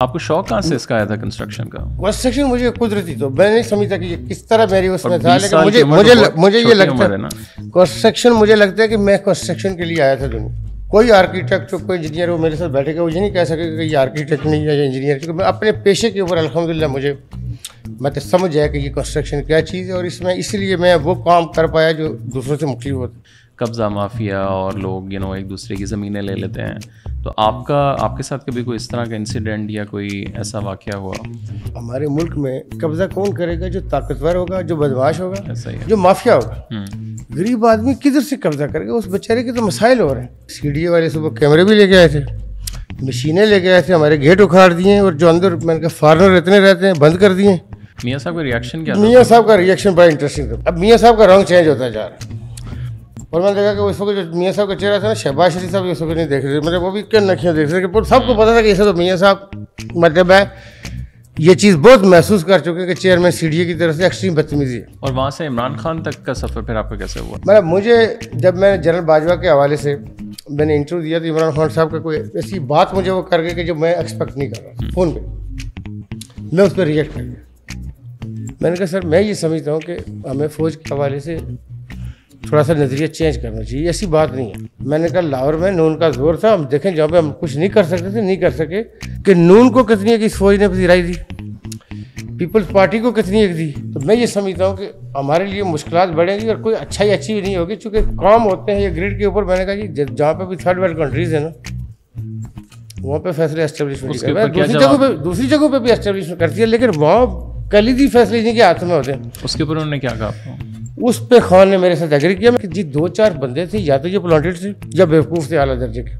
आपको शौक कहाँ से इसका आया था कंस्ट्रक्शन का? कंस्ट्रक्शन मुझे कुदरती, तो मैं नहीं समझता कि ये किस तरह मेरी उसमें था, लेकिन मुझे ये लगता है कंस्ट्रक्शन, मुझे लगता है कि मैं कंस्ट्रक्शन के लिए आया था दुनिया। कोई आर्किटेक्ट हो, कोई इंजीनियर हो मेरे साथ बैठेगा, वो ये नहीं कह सकेगा कि ये आर्किटेक्ट नहीं है या इंजीनियर, क्योंकि मैं अपने पेशे के ऊपर अल्हम्दुलिल्लाह मुझे मतलब समझ जाए कि ये कंस्ट्रक्शन क्या चीज़ है, और इसमें इसलिए मैं वो काम कर पाया जो दूसरों से मुख्तलिफ होता है। कब्ज़ा माफिया और लोग एक दूसरे की ज़मीनें ले लेते हैं, तो आपके साथ कभी कोई इस तरह का इंसिडेंट या कोई ऐसा वाक़या हुआ? हमारे मुल्क में कब्ज़ा कौन करेगा? जो ताकतवर होगा, जो बदमाश होगा, ऐसा ही है। जो माफिया होगा। गरीब आदमी किधर से कब्ज़ा करेगा? उस बेचारे के तो मसाइल हो रहे हैं। सीडीए वाले सुबह कैमरे भी लेके आए थे, मशीनें लेके आए थे, हमारे गेट उखाड़ दिए, और जो अंदर मैंने कहा फॉरनर इतने रहते हैं बंद कर दिए। मियाँ साहब का रिएक्शन क्या था? मियाँ साहब का रिएक्शन बड़ा इंटरेस्टिंग था। अब मियाँ साहब का रंग चेंज होता जा रहा है, और मैंने देखा कि उस वक्त जो मियाँ साहब का चेहरा था ना, शहबाज शरीफ साहब उस वक्त नहीं देख रहे, मतलब वो भी क्या नखियाँ देख रहे थे। सबको पता था कि ऐसा तो मियाँ साहब मतलब है ये चीज़ बहुत महसूस कर चुके हैं कि चेयरमैन सीडीए की तरफ से एक्सट्रीम बदतमीजी है। और वहाँ से इमरान खान तक का सफ़र फिर आपका कैसे हुआ? मतलब मुझे जब मैंने जनरल बाजवा के हवाले से मैंने इंटरव्यू दिया, तो इमरान खान साहब का कोई ऐसी बात मुझे वो कर गए कि जो मैं एक्सपेक्ट नहीं कर रहा। फ़ोन पे मैं उस पर रिएक्ट कर गया। मैंने कहा सर, मैं ये समझता हूँ कि हमें फ़ौज के हवाले से थोड़ा सा नज़रिया चेंज करना चाहिए, ऐसी बात नहीं है। मैंने कहा लाहौर में नून का जोर था, हम देखें जहाँ पे हम कुछ नहीं कर सकते थे, नहीं कर सके, कि नून को कितनी एक इस फौज ने पजीराई दी, पीपल्स पार्टी को कितनी एक दी। तो मैं ये समझता हूँ कि हमारे लिए मुश्किलात बढ़ेंगी और कोई अच्छाई अच्छी भी नहीं होगी, चूँकि काम होते हैं ये ग्रिड के ऊपर। मैंने कहा जी जहाँ पे भी थर्ड वर्ल्ड कंट्रीज़ है ना, वहाँ पे फैसले एस्टेब्लिशमेंट दूसरी जगहों पर भी एस्टेब्लिशमेंट करती है, लेकिन वहाँ कलीदी फैसले जिनके हाथ में होते हैं। उसके ऊपर उन्होंने क्या कहा आपको? उस पे खान ने मेरे साथ एग्री किया कि जी 2-4 बंदे थे, या तो ये प्लांटेड थे या बेवकूफ़ थे आला दर्जे के,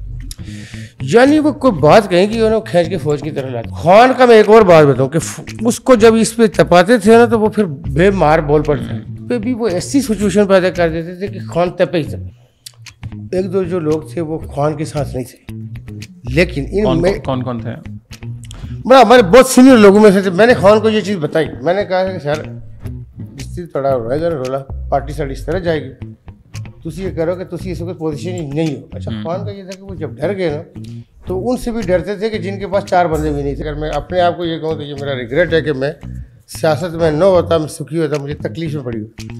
यानी वो कोई बात कहें कि उन्होंने खींच के फौज की तरह लाते। खान का मैं एक और बात बताऊं कि उसको जब इस पे तपाते थे ना, तो वो फिर बेमार बोल पड़ते पे भी वो ऐसी सिचुएशन पैदा कर देते थे कि खान तपे ही तपे। एक दो जो लोग थे वो खान के साथ नहीं थे, लेकिन इन कौन थे? बड़ा हमारे बहुत सीनियर लोगों में से थे। मैंने खान को ये चीज़ बताई, मैंने कहा कि सर थोड़ा रहेगा रोला, पार्टी साड़ी इस तरह जाएगी, तुम ये करो कि तुम इस वक्त पोजीशन ही नहीं हो। अच्छा, खान का ये था कि वो जब डर गए ना, तो उनसे भी डरते थे कि जिनके पास 4 बंदे भी नहीं थे। अगर मैं अपने आप को ये कहूँ तो ये मेरा रिग्रेट है कि मैं सियासत में न होता, मैं सुखी होता, मुझे तकलीफ में पड़ी हो।